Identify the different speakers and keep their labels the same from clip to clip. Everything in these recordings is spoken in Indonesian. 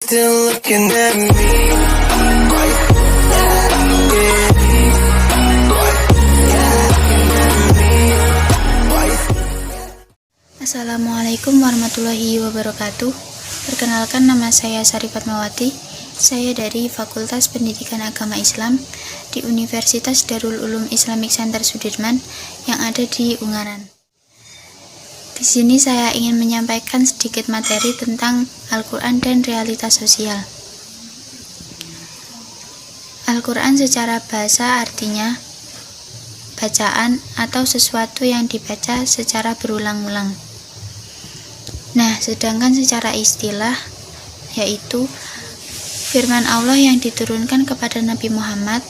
Speaker 1: still looking at me?
Speaker 2: Assalamualaikum warahmatullahi wabarakatuh. Perkenalkan, nama saya Sari Fatmawati. Saya dari Fakultas Pendidikan Agama Islam di Universitas Darul Ulum Islamic Center Sudirman yang ada di Ungaran. Di sini saya ingin menyampaikan sedikit materi tentang Al-Quran dan realitas sosial. Al-Quran secara bahasa artinya bacaan atau sesuatu yang dibaca secara berulang-ulang. Nah, sedangkan secara istilah yaitu firman Allah yang diturunkan kepada Nabi Muhammad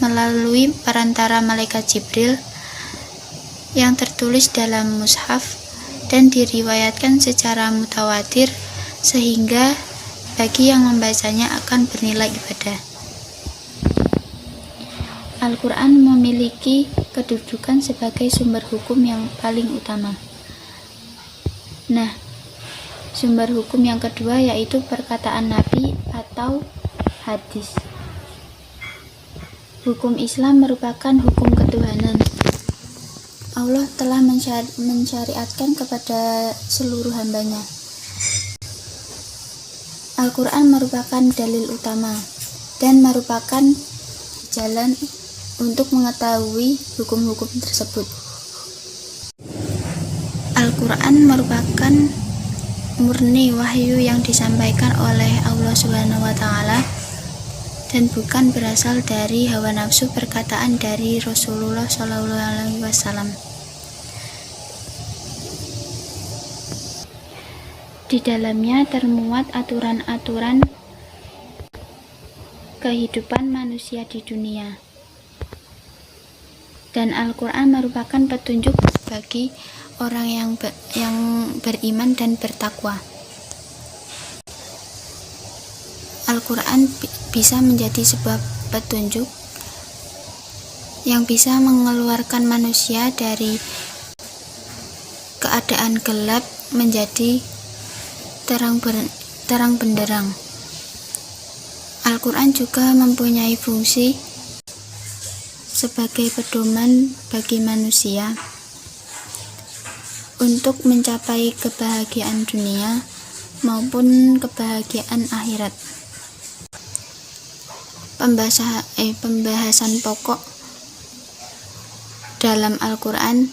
Speaker 2: melalui perantara malaikat Jibril yang tertulis dalam mushaf dan diriwayatkan secara mutawatir sehingga bagi yang membacanya akan bernilai ibadah. Al-Quran memiliki kedudukan sebagai sumber hukum yang paling utama. Nah, sumber hukum yang kedua yaitu perkataan Nabi atau hadis. Hukum Islam merupakan hukum ketuhanan. Allah telah mensyariatkan kepada seluruh hambanya. Al-Quran merupakan dalil utama dan merupakan jalan untuk mengetahui hukum-hukum tersebut. Al-Quran merupakan murni wahyu yang disampaikan oleh Allah SWT dan bukan berasal dari hawa nafsu perkataan dari Rasulullah SAW. Di dalamnya termuat aturan-aturan kehidupan manusia di dunia. Dan Al-Quran merupakan petunjuk bagi orang yang beriman dan bertakwa. Al-Quran bisa menjadi sebuah petunjuk yang bisa mengeluarkan manusia dari keadaan gelap menjadi terang benderang. Al-Quran juga mempunyai fungsi sebagai pedoman bagi manusia untuk mencapai kebahagiaan dunia maupun kebahagiaan akhirat. Pembahasan pokok dalam Al-Quran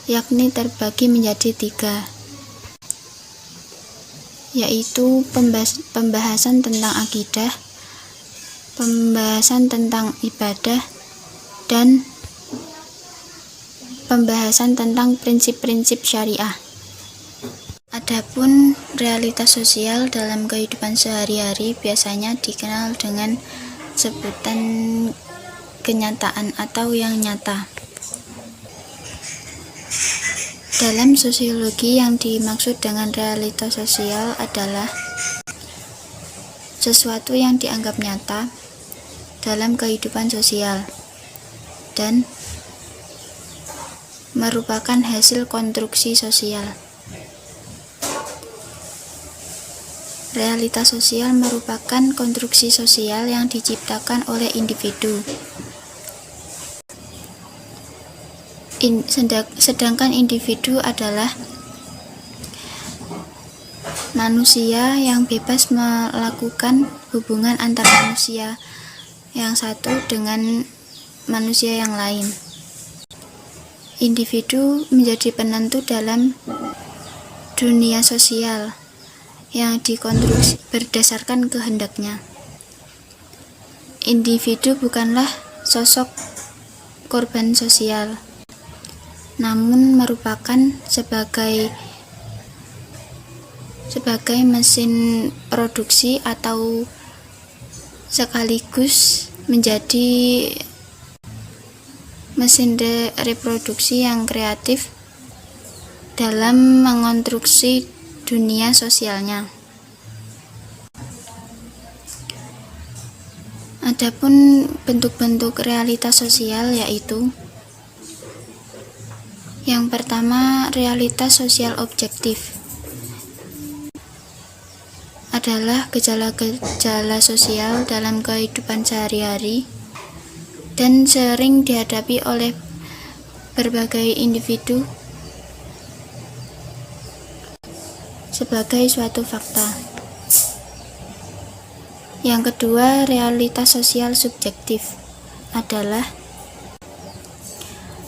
Speaker 2: yakni terbagi menjadi 3, yaitu pembahasan tentang akidah, pembahasan tentang ibadah, dan pembahasan tentang prinsip-prinsip syariah. Adapun realitas sosial dalam kehidupan sehari-hari biasanya dikenal dengan sebutan kenyataan atau yang nyata. Dalam sosiologi, yang dimaksud dengan realitas sosial adalah sesuatu yang dianggap nyata dalam kehidupan sosial dan merupakan hasil konstruksi sosial. Realitas sosial merupakan konstruksi sosial yang diciptakan oleh individu. Sedangkan individu adalah manusia yang bebas melakukan hubungan antar manusia yang satu dengan manusia yang lain. Individu menjadi penentu dalam dunia sosial yang dikonstruksi berdasarkan kehendaknya. Individu bukanlah sosok korban sosial, namun merupakan sebagai mesin produksi atau sekaligus menjadi mesin reproduksi yang kreatif dalam mengonstruksi dunia sosialnya. Adapun bentuk-bentuk realitas sosial yaitu yang pertama, realitas sosial objektif. adalah gejala-gejala sosial dalam kehidupan sehari-hari dan sering dihadapi oleh berbagai individu sebagai suatu fakta. Yang kedua, realitas sosial subjektif adalah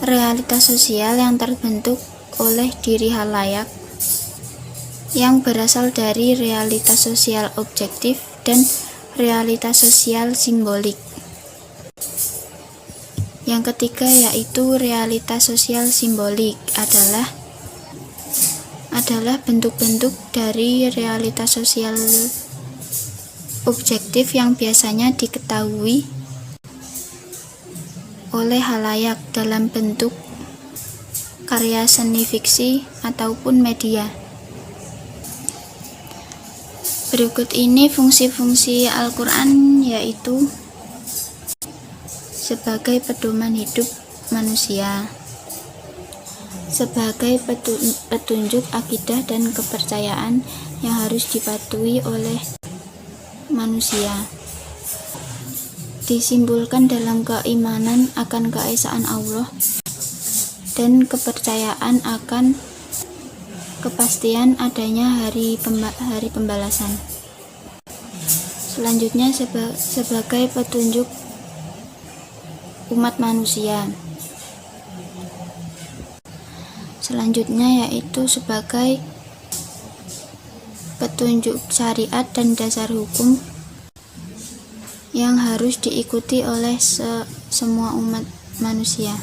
Speaker 2: realitas sosial yang terbentuk oleh diri halayak yang berasal dari realitas sosial objektif dan realitas sosial simbolik. Yang ketiga yaitu realitas sosial simbolik adalah bentuk-bentuk dari realitas sosial objektif yang biasanya diketahui oleh halayak dalam bentuk karya seni fiksi ataupun media. Berikut ini fungsi-fungsi Al-Quran, yaitu sebagai pedoman hidup manusia, sebagai petunjuk akidah dan kepercayaan yang harus dipatuhi oleh manusia, disimbolkan dalam keimanan akan keesaan Allah dan kepercayaan akan kepastian adanya hari pembalasan. Selanjutnya sebagai petunjuk umat manusia. Selanjutnya yaitu sebagai petunjuk syariat dan dasar hukum yang harus diikuti oleh semua umat manusia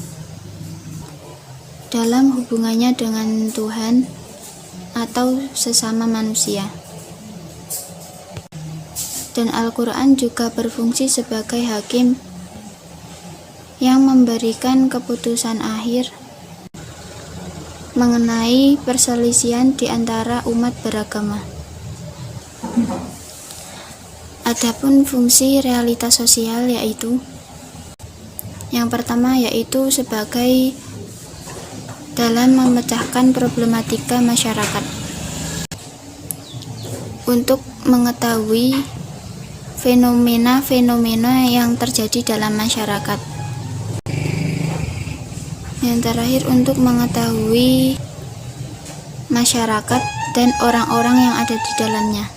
Speaker 2: dalam hubungannya dengan Tuhan atau sesama manusia. Dan Al-Quran juga berfungsi sebagai hakim yang memberikan keputusan akhir mengenai perselisihan di antara umat beragama. Adapun fungsi realitas sosial yaitu yang pertama yaitu sebagai dalam memecahkan problematika masyarakat untuk mengetahui fenomena-fenomena yang terjadi dalam masyarakat. Yang terakhir untuk mengetahui masyarakat dan orang-orang yang ada di dalamnya.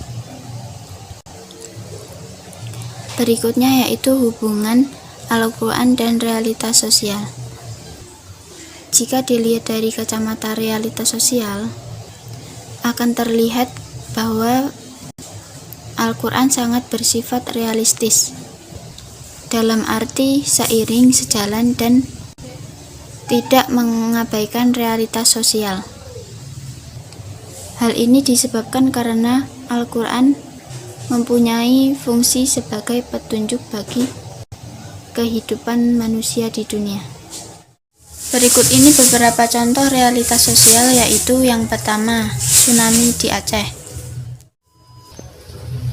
Speaker 2: Berikutnya yaitu hubungan Al-Quran dan realitas sosial. Jika dilihat dari kacamata realitas sosial, akan terlihat bahwa Al-Quran sangat bersifat realistis, dalam arti seiring, sejalan, dan tidak mengabaikan realitas sosial. Hal ini disebabkan karena Al-Quran mempunyai fungsi sebagai petunjuk bagi kehidupan manusia di dunia. Berikut ini beberapa contoh realitas sosial, yaitu yang pertama, tsunami di Aceh.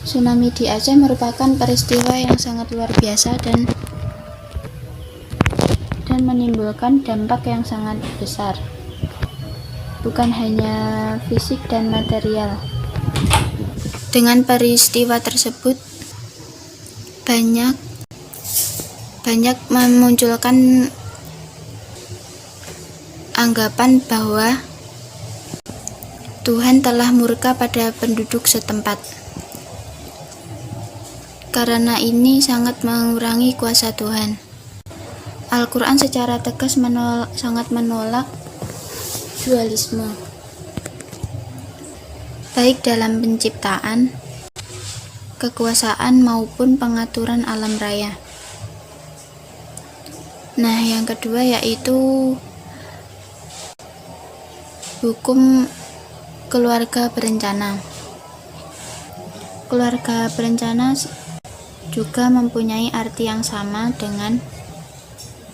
Speaker 2: Tsunami di Aceh merupakan peristiwa yang sangat luar biasa dan menimbulkan dampak yang sangat besar, bukan hanya fisik dan material. Dengan peristiwa tersebut banyak memunculkan anggapan bahwa Tuhan telah murka pada penduduk setempat. Karena ini sangat mengurangi kuasa Tuhan. Al-Quran secara tegas sangat menolak dualisme, baik dalam penciptaan, kekuasaan maupun pengaturan alam raya. Nah, yang kedua yaitu hukum keluarga berencana. Keluarga berencana juga mempunyai arti yang sama dengan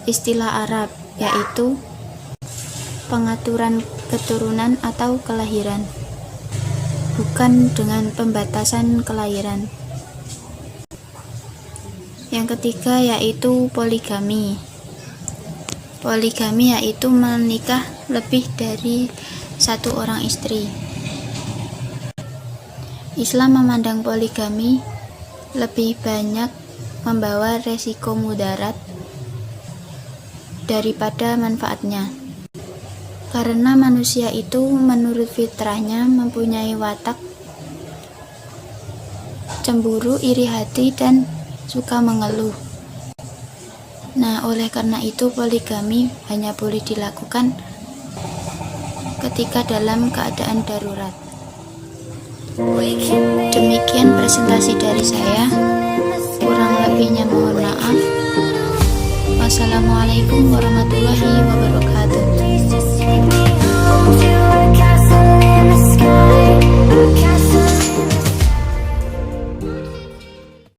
Speaker 2: istilah Arab, yaitu pengaturan keturunan atau kelahiran, bukan dengan pembatasan kelahiran. Yang ketiga yaitu poligami. Poligami yaitu menikah lebih dari satu orang istri. Islam memandang poligami lebih banyak membawa resiko mudarat daripada manfaatnya. Karena manusia itu menurut fitrahnya mempunyai watak cemburu, iri hati, dan suka mengeluh. Nah, oleh karena itu poligami hanya boleh dilakukan ketika dalam keadaan darurat. Demikian presentasi dari saya. Kurang lebihnya mohon maaf. Wassalamualaikum warahmatullahi wabarakatuh.